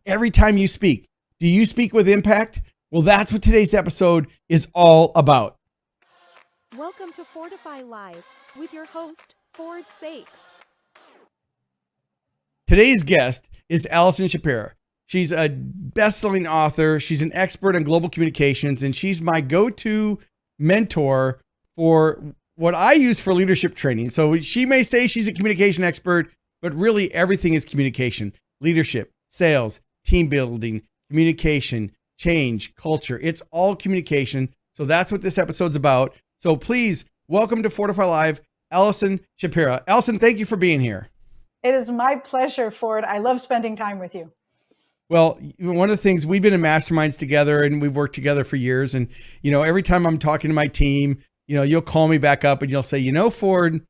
every time you speak. Do you speak with impact? Well, that's what today's episode is all about. Welcome to Fordify Live with your host, Ford Saeks. Today's guest is Allison Shapira. She's a best-selling author. She's an expert in global communications, and she's my go-to mentor for what I use for leadership training. So she may say she's a communication expert, but really everything is communication, leadership, sales, team building, communication, change, culture. It's all communication. So that's what this episode's about. So please welcome to Fordify Live, Allison Shapira. Allison, thank you for being here. It is my pleasure, Ford. I love spending time with you. Well, one of the things, we've been in masterminds together and we've worked together for years. And, every time I'm talking to my team, you'll call me back up and you'll say, Ford,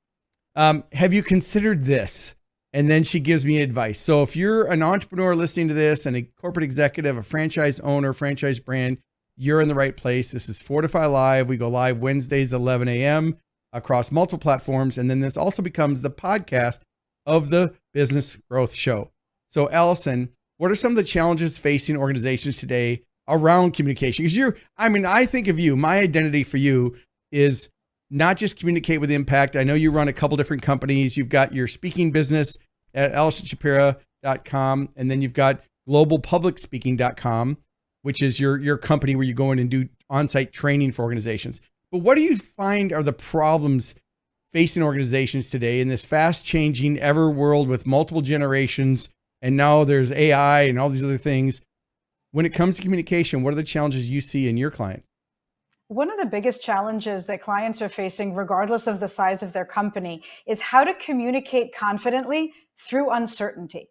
have you considered this? And then she gives me advice. So if you're an entrepreneur listening to this and a corporate executive, a franchise owner, franchise brand, you're in the right place. This is Fordify Live. We go live Wednesdays, 11 a.m. across multiple platforms. And then this also becomes the podcast of the Business Growth Show. So Allison, what are some of the challenges facing organizations today around communication? Because I think of you, my identity for you is not just communicate with impact. I know you run a couple different companies. You've got your speaking business at AllisonShapira.com, and then you've got globalpublicspeaking.com, which is your company where you go in and do on-site training for organizations. But what do you find are the problems facing organizations today in this fast-changing ever world with multiple generations, and now there's AI and all these other things? When it comes to communication, what are the challenges you see in your clients? One of the biggest challenges that clients are facing, regardless of the size of their company, is how to communicate confidently through uncertainty.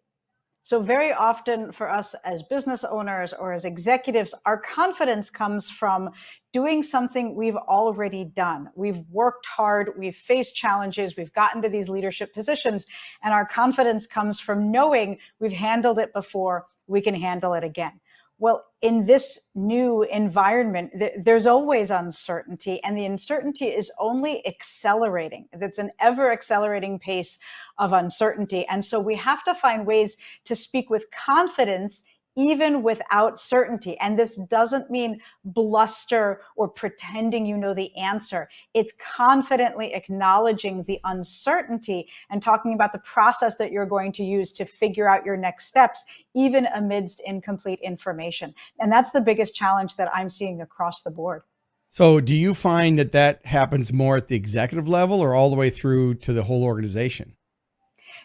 So very often for us as business owners or as executives, our confidence comes from doing something we've already done. We've worked hard, we've faced challenges, we've gotten to these leadership positions, and our confidence comes from knowing we've handled it before, we can handle it again. Well, in this new environment, there's always uncertainty, and the uncertainty is only accelerating. That's an ever accelerating pace of uncertainty. And so we have to find ways to speak with confidence even without certainty. And this doesn't mean bluster or pretending you know the answer. It's confidently acknowledging the uncertainty and talking about the process that you're going to use to figure out your next steps, even amidst incomplete information. And that's the biggest challenge that I'm seeing across the board. So do you find that happens more at the executive level or all the way through to the whole organization?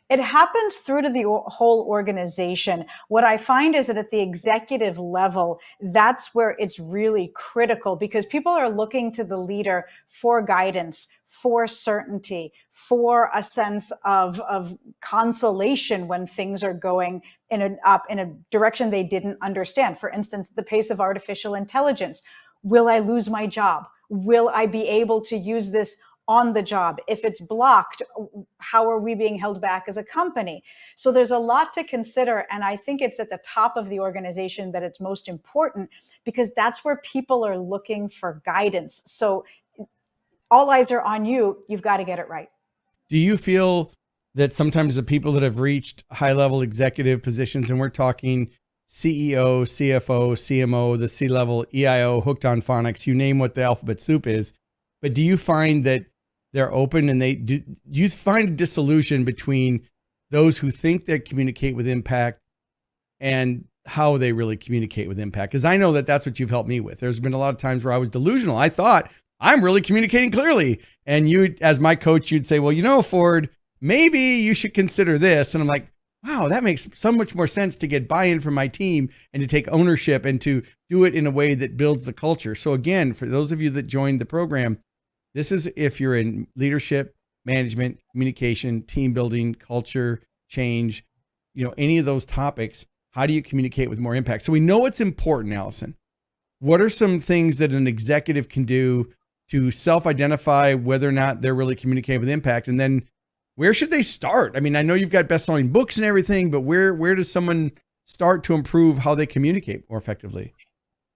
It happens through to the whole organization. What I find is that at the executive level, that's where it's really critical because people are looking to the leader for guidance, for certainty, for a sense of consolation when things are going in a direction they didn't understand. For instance, the pace of artificial intelligence. Will I lose my job? Will I be able to use this on the job? If it's blocked, how are we being held back as a company? So there's a lot to consider. And I think it's at the top of the organization that it's most important because that's where people are looking for guidance. So all eyes are on you. You've got to get it right. Do you feel that sometimes the people that have reached high-level executive positions, and we're talking CEO, CFO, CMO, the C-level, EIO, hooked on phonics, you name what the alphabet soup is, but do you find that they're open and do you find a disillusion between those who think they communicate with impact and how they really communicate with impact? Because I know that's what you've helped me with. There's been a lot of times where I was delusional. I thought I'm really communicating clearly. And you, as my coach, you'd say, well, Ford, maybe you should consider this. And I'm like, wow, that makes so much more sense to get buy-in from my team and to take ownership and to do it in a way that builds the culture. So again, for those of you that joined the program, this is if you're in leadership, management, communication, team building, culture, change, any of those topics, how do you communicate with more impact? So we know it's important, Allison. What are some things that an executive can do to self-identify whether or not they're really communicating with impact? And then where should they start? I mean, I know you've got best-selling books and everything, but where does someone start to improve how they communicate more effectively?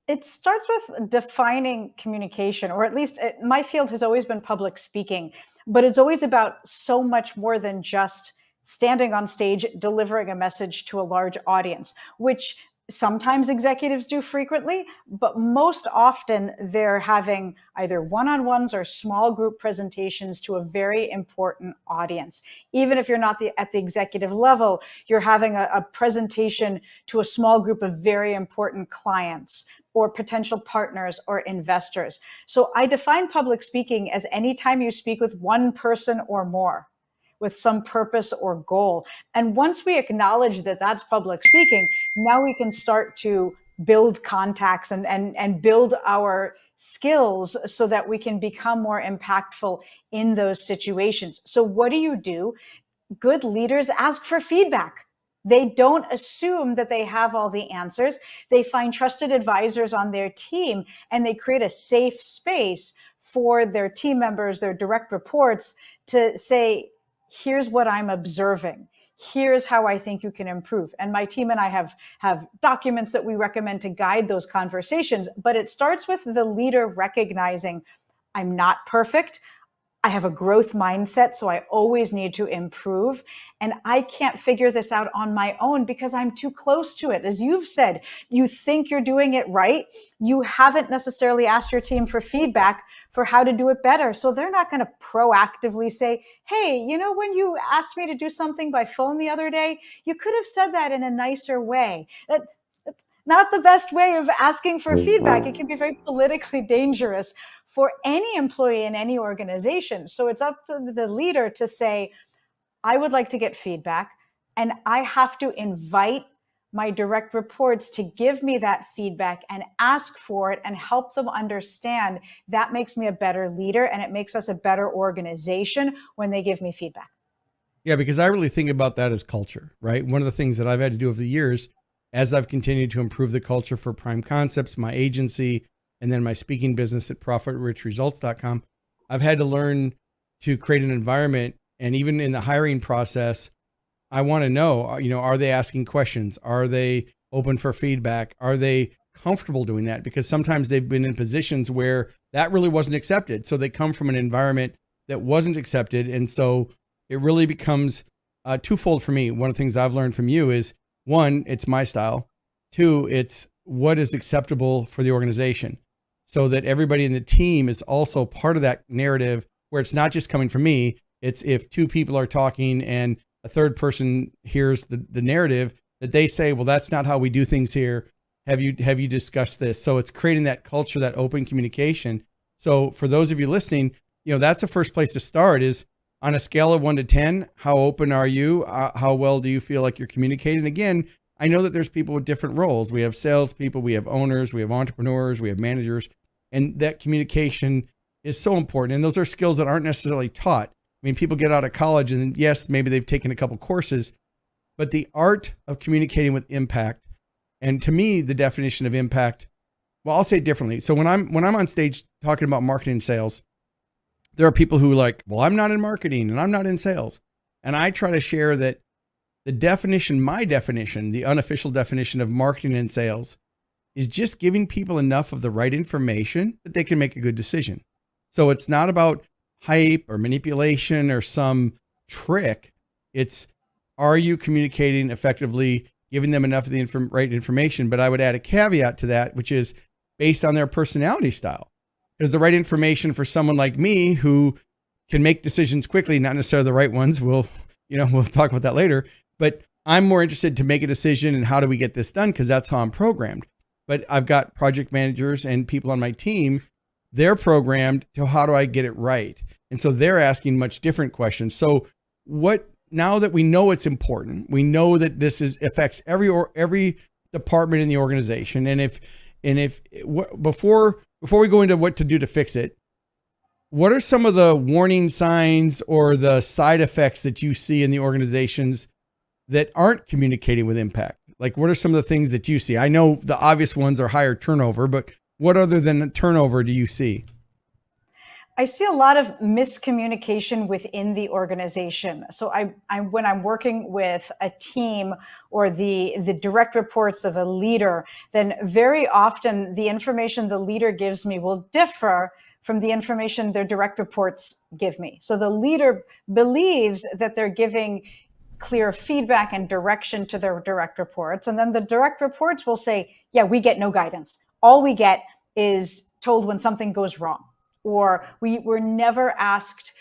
It starts with defining communication, or at least my field has always been public speaking, but it's always about so much more than just standing on stage, delivering a message to a large audience, which Sometimes executives do frequently, but most often they're having either one-on-ones or small group presentations to a very important audience. Even if you're not at the executive level, you're having a presentation to a small group of very important clients or potential partners or investors. So I define public speaking as any time you speak with one person or more with some purpose or goal. And once we acknowledge that that's public speaking, now we can start to build contacts and build our skills so that we can become more impactful in those situations. So what do? Good leaders ask for feedback. They don't assume that they have all the answers. They find trusted advisors on their team, and they create a safe space for their team members, their direct reports, to say, here's what I'm observing. Here's how I think you can improve. And my team and I have documents that we recommend to guide those conversations. But it starts with the leader recognizing, I'm not perfect. I have a growth mindset, so I always need to improve. And I can't figure this out on my own because I'm too close to it. As you've said, you think you're doing it right. You haven't necessarily asked your team for feedback for how to do it better. So they're not going to proactively say, hey, when you asked me to do something by phone the other day, you could have said that in a nicer way. That's not the best way of asking for feedback. It can be very politically dangerous for any employee in any organization. So it's up to the leader to say, I would like to get feedback, and I have to invite my direct reports to give me that feedback and ask for it and help them understand that makes me a better leader and it makes us a better organization when they give me feedback. Yeah, because I really think about that as culture, right? One of the things that I've had to do over the years, as I've continued to improve the culture for Prime Concepts, my agency, and then my speaking business at profitrichresults.com, I've had to learn to create an environment. And even in the hiring process, I want to know, are they asking questions? Are they open for feedback? Are they comfortable doing that? Because sometimes they've been in positions where that really wasn't accepted. So they come from an environment that wasn't accepted. And so it really becomes twofold for me. One of the things I've learned from you is, one, it's my style. Two, it's what is acceptable for the organization, so that everybody in the team is also part of that narrative, where it's not just coming from me. It's if two people are talking and a third person hears the narrative, that they say, well, that's not how we do things here. Have you discussed this? So it's creating that culture, that open communication. So for those of you listening, that's the first place to start, is on a scale of 1 to 10, how open are you? How well do you feel like you're communicating? Again, I know that there's people with different roles. We have salespeople, we have owners, we have entrepreneurs, we have managers, and that communication is so important. And those are skills that aren't necessarily taught. I mean, people get out of college and yes, maybe they've taken a couple courses, but the art of communicating with impact. And to me, the definition of impact, well, I'll say it differently. So when I'm on stage talking about marketing and sales, there are people who are like, well, I'm not in marketing and I'm not in sales. And I try to share that my definition, the unofficial definition of marketing and sales, is just giving people enough of the right information that they can make a good decision. So it's not about hype or manipulation or some trick. It's, are you communicating effectively, giving them enough of the right information? But I would add a caveat to that, which is based on their personality style. Because the right information for someone like me, who can make decisions quickly, not necessarily the right ones, we'll talk about that later, but I'm more interested to make a decision and how do we get this done, because that's how I'm programmed. But I've got project managers and people on my team, they're programmed to how do I get it right? And so they're asking much different questions. So now that we know it's important, we know that this affects every department in the organization. Before we go into what to do to fix it, what are some of the warning signs or the side effects that you see in the organizations that aren't communicating with impact? Like, what are some of the things that you see? I know the obvious ones are higher turnover, but what other than turnover do you see? I see a lot of miscommunication within the organization. So when I'm working with a team or the direct reports of a leader, then very often the information the leader gives me will differ from the information their direct reports give me. So the leader believes that they're giving clear feedback and direction to their direct reports. And then the direct reports will say, yeah, we get no guidance. All we get is told when something goes wrong, or we're never asked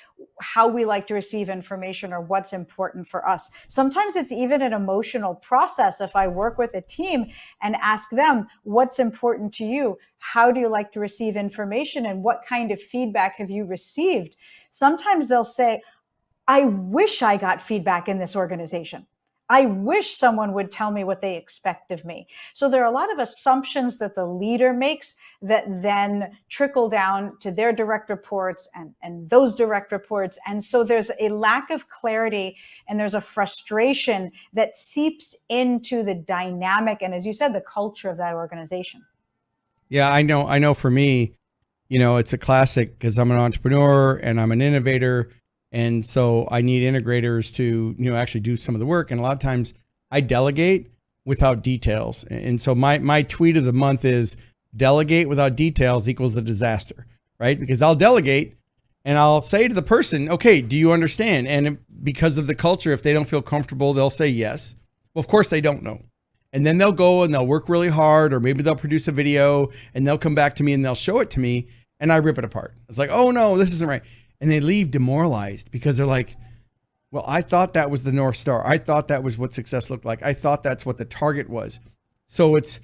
how we like to receive information or what's important for us. Sometimes it's even an emotional process. If I work with a team and ask them, what's important to you? How do you like to receive information? And what kind of feedback have you received? Sometimes they'll say, I wish I got feedback in this organization. I wish someone would tell me what they expect of me. So there are a lot of assumptions that the leader makes that then trickle down to their direct reports and those direct reports. And so there's a lack of clarity and there's a frustration that seeps into the dynamic and, as you said, the culture of that organization. Yeah, I know for me, it's a classic because I'm an entrepreneur and I'm an innovator. And so I need integrators to, actually do some of the work. And a lot of times I delegate without details. And so my tweet of the month is delegate without details equals a disaster, right? Because I'll delegate and I'll say to the person, okay, do you understand? And because of the culture, if they don't feel comfortable, they'll say yes. Well, of course they don't know. And then they'll go and they'll work really hard, or maybe they'll produce a video and they'll come back to me and they'll show it to me and I rip it apart. It's like, oh no, this isn't right. And they leave demoralized because they're like, well, I thought that was the North Star. I thought that was what success looked like. I thought that's what the target was. So it's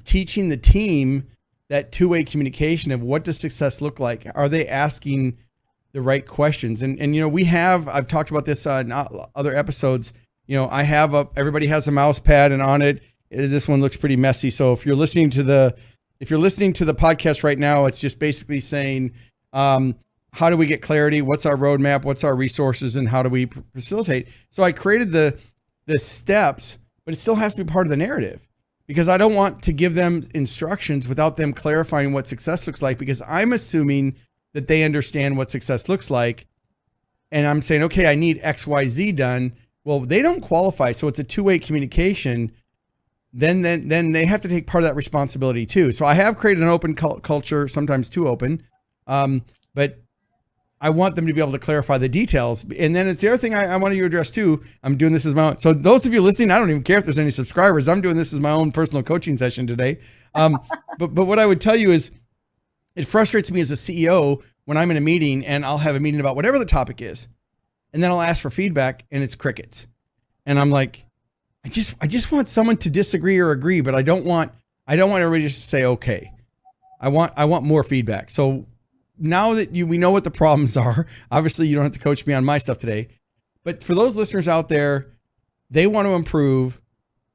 teaching the team that two-way communication of what does success look like? Are they asking the right questions? And I've talked about this in other episodes. Everybody has a mouse pad, and on it, this one looks pretty messy. So if you're listening to the podcast right now, it's just basically saying, how do we get clarity? What's our roadmap? What's our resources? And how do we facilitate? So I created the steps, but it still has to be part of the narrative because I don't want to give them instructions without them clarifying what success looks like, because I'm assuming that they understand what success looks like. And I'm saying, okay, I need X, Y, Z done. Well, they don't qualify. So it's a two-way communication. Then they have to take part of that responsibility too. So I have created an open culture, sometimes too open. But I want them to be able to clarify the details. And then it's the other thing I want you to address too. I'm doing this as my own. So those of you listening, I don't even care if there's any subscribers. I'm doing this as my own personal coaching session today. But what I would tell you is it frustrates me as a CEO when I'm in a meeting and I'll have a meeting about whatever the topic is. And then I'll ask for feedback and it's crickets. And I'm like, I just want someone to disagree or agree, but I don't want everybody just to say, okay, I want more feedback. So now that we know what the problems are, obviously you don't have to coach me on my stuff today, but for those listeners out there, they want to improve.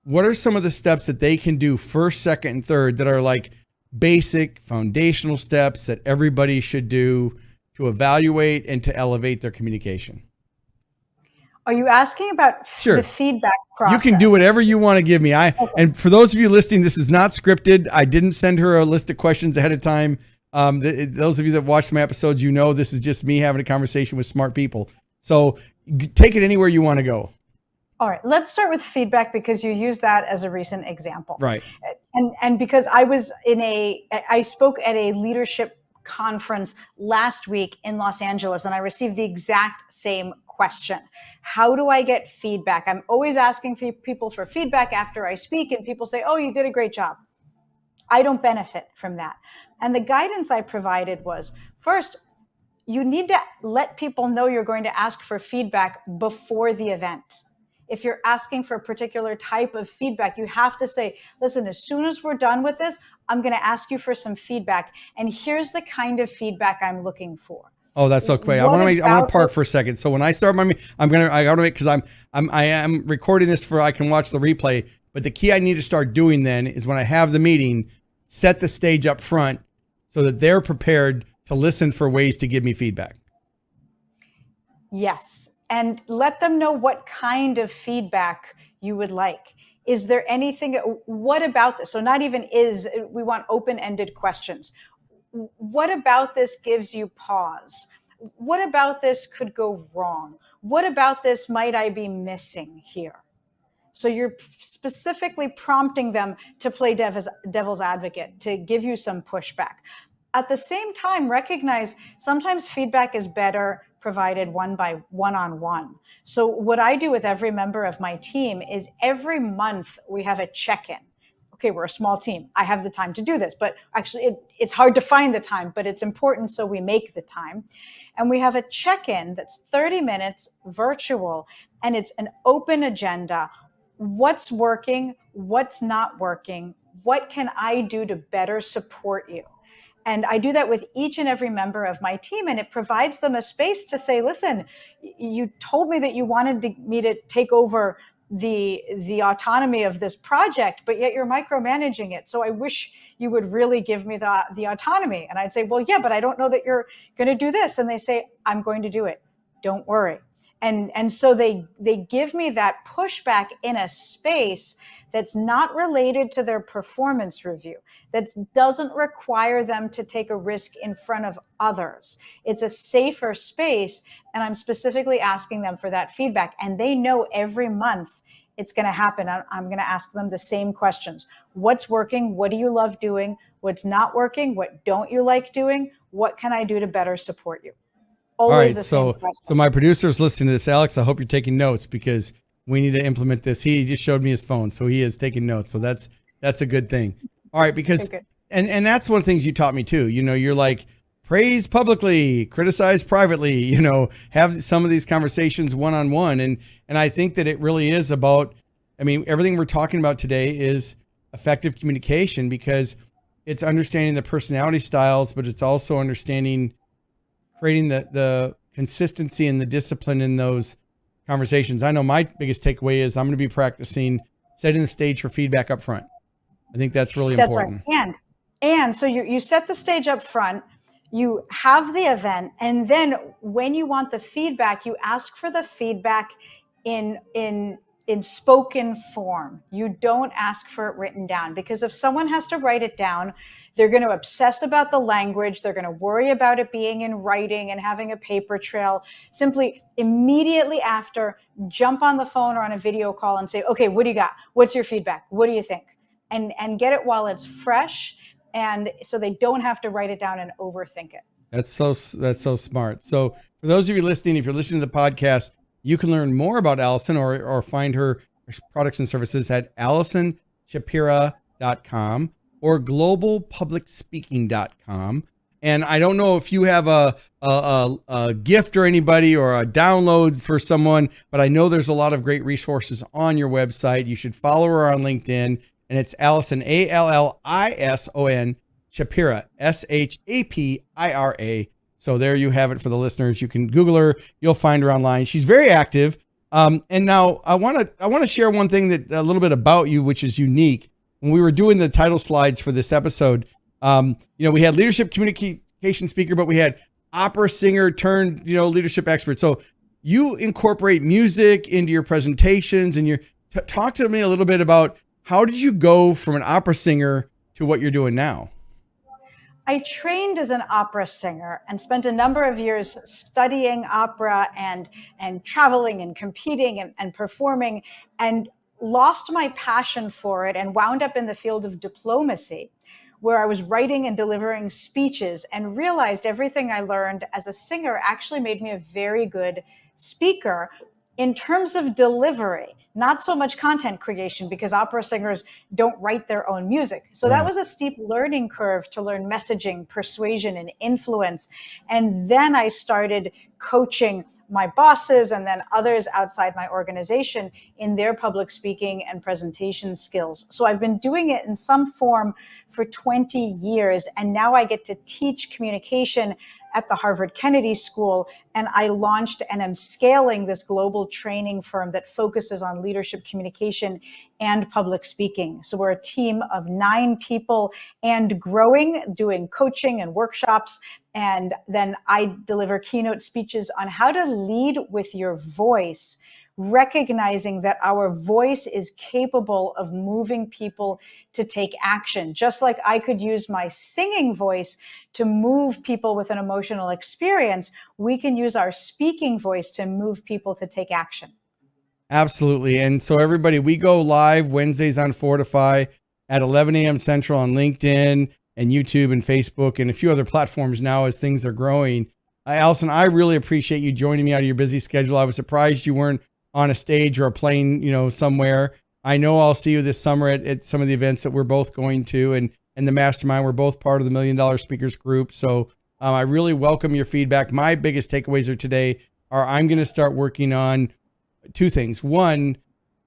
What are some of the steps that they can do first, second, and third that are like basic foundational steps that everybody should do to evaluate and to elevate their communication? Are you asking about Sure. the feedback process? You can do whatever you want to give me. And for those of you listening, this is not scripted. I didn't send her a list of questions ahead of time. Those of you that watched my episodes, this is just me having a conversation with smart people. So take it anywhere you want to go. All right, let's start with feedback because you used that as a recent example. Right. And because I spoke at a leadership conference last week in Los Angeles, and I received the exact same question. How do I get feedback? I'm always asking people for feedback after I speak, and people say, oh, you did a great job. I don't benefit from that. And the guidance I provided was, first, you need to let people know you're going to ask for feedback before the event. If you're asking for a particular type of feedback, you have to say, listen, as soon as we're done with this, I'm going to ask you for some feedback. And here's the kind of feedback I'm looking for. Oh, that's okay. I want to park for a second. So when I start I got to make, because I am recording this I can watch the replay. But the key I need to start doing then is when I have the meeting, set the stage up front so that they're prepared to listen for ways to give me feedback. Yes. And let them know what kind of feedback you would like. Is there anything, what about this? So not even we want open-ended questions. What about this gives you pause? What about this could go wrong? What about this might I be missing here? So you're specifically prompting them to play devil's advocate, to give you some pushback. At the same time, recognize sometimes feedback is better provided one-on-one. So what I do with every member of my team is every month we have a check-in. Okay, we're a small team. I have the time to do this, but actually it's hard to find the time, but it's important, so we make the time. And we have a check-in that's 30 minutes virtual, and it's an open agenda. What's working? What's not working? What can I do to better support you? And I do that with each and every member of my team, and it provides them a space to say, listen, you told me that you wanted me to take over the autonomy of this project, but yet you're micromanaging it. So I wish you would really give me the autonomy. And I'd say, well, yeah, but I don't know that you're going to do this. And they say, I'm going to do it. Don't worry. And so they give me that pushback in a space that's not related to their performance review, that doesn't require them to take a risk in front of others. It's a safer space, and I'm specifically asking them for that feedback. And they know every month it's going to happen. I'm going to ask them the same questions. What's working? What do you love doing? What's not working? What don't you like doing? What can I do to better support you? Always. All right. So my producer's listening to this. Alex, I hope you're taking notes because we need to implement this. He just showed me his phone, so he is taking notes. So that's a good thing. All right. Because, and that's one of the things you taught me too. You know, you're like, praise publicly, criticize privately, you know, have some of these conversations one-on-one. And I think that it really is about, I mean, everything we're talking about today is effective communication because it's understanding the personality styles, but it's also understanding creating the consistency and the discipline in those conversations. I know my biggest takeaway is I'm going to be practicing setting the stage for feedback up front. I think that's really important. Right. And so you set the stage up front, you have the event, and then when you want the feedback, you ask for the feedback in spoken form. You don't ask for it written down, because if someone has to write it down, they're going to obsess about the language. They're going to worry about it being in writing and having a paper trail. Simply immediately after, jump on the phone or on a video call and say, okay, what do you got? What's your feedback? What do you think? And get it while it's fresh, and so they don't have to write it down and overthink it. That's so smart. So for those of you listening, if you're listening to the podcast, you can learn more about Allison or find her products and services at AllisonShapira.com or globalpublicspeaking.com. And I don't know if you have a gift or anybody or a download for someone, but I know there's a lot of great resources on your website. You should follow her on LinkedIn, and it's Allison, Allison Shapira, Shapira. So there you have it for the listeners. You can Google her. You'll find her online. She's very active. And now I want to share one thing that a little bit about you, which is unique. When we were doing the title slides for this episode, we had leadership communication speaker, but we had opera singer turned, leadership expert. So you incorporate music into your presentations, and talk to me a little bit about how did you go from an opera singer to what you're doing now? I trained as an opera singer and spent a number of years studying opera and traveling and competing and performing, and lost my passion for it and wound up in the field of diplomacy, where I was writing and delivering speeches, and realized everything I learned as a singer actually made me a very good speaker in terms of delivery, not so much content creation, because opera singers don't write their own music. So that was a steep learning curve to learn messaging, persuasion, and influence. And then I started coaching my bosses and then others outside my organization in their public speaking and presentation skills. So I've been doing it in some form for 20 years. And now I get to teach communication at the Harvard Kennedy School, and I launched and am scaling this global training firm that focuses on leadership communication and public speaking. So we're a team of 9 people and growing, doing coaching and workshops. And then I deliver keynote speeches on how to lead with your voice, recognizing that our voice is capable of moving people to take action. Just like I could use my singing voice to move people with an emotional experience, we can use our speaking voice to move people to take action. Absolutely. And so everybody, we go live Wednesdays on Fordify at 11 a.m. Central on LinkedIn and YouTube and Facebook and a few other platforms now as things are growing. Allison, I really appreciate you joining me out of your busy schedule. I was surprised you weren't on a stage or a plane, somewhere. I know I'll see you this summer at some of the events that we're both going to, and the mastermind. We're both part of the $1 Million Speakers group. So I really welcome your feedback. My biggest takeaways are today are I'm going to start working on two things. One,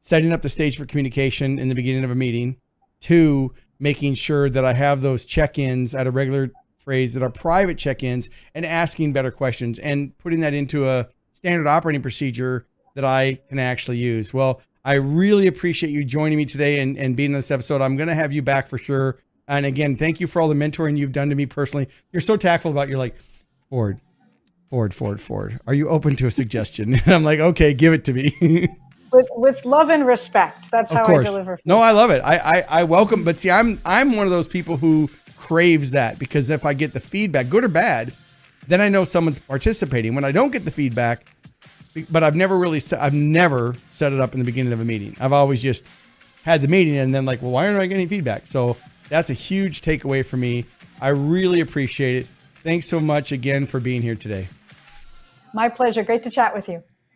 setting up the stage for communication in the beginning of a meeting. Two, making sure that I have those check-ins at a regular phrase that are private check-ins and asking better questions and putting that into a standard operating procedure that I can actually use. Well, I really appreciate you joining me today and being in this episode. I'm going to have you back for sure. And again, thank you for all the mentoring you've done to me personally. You're so tactful about it. You're like, Ford, are you open to a suggestion? And I'm like, okay, give it to me. With love and respect. That's how I deliver food. No, I love it. I welcome, but see, I'm one of those people who craves that, because if I get the feedback, good or bad, then I know someone's participating. When I don't get the feedback, but I've never set it up in the beginning of a meeting. I've always just had the meeting and then like, well, why aren't I getting feedback? So that's a huge takeaway for me. I really appreciate it. Thanks so much again for being here today. My pleasure. Great to chat with you.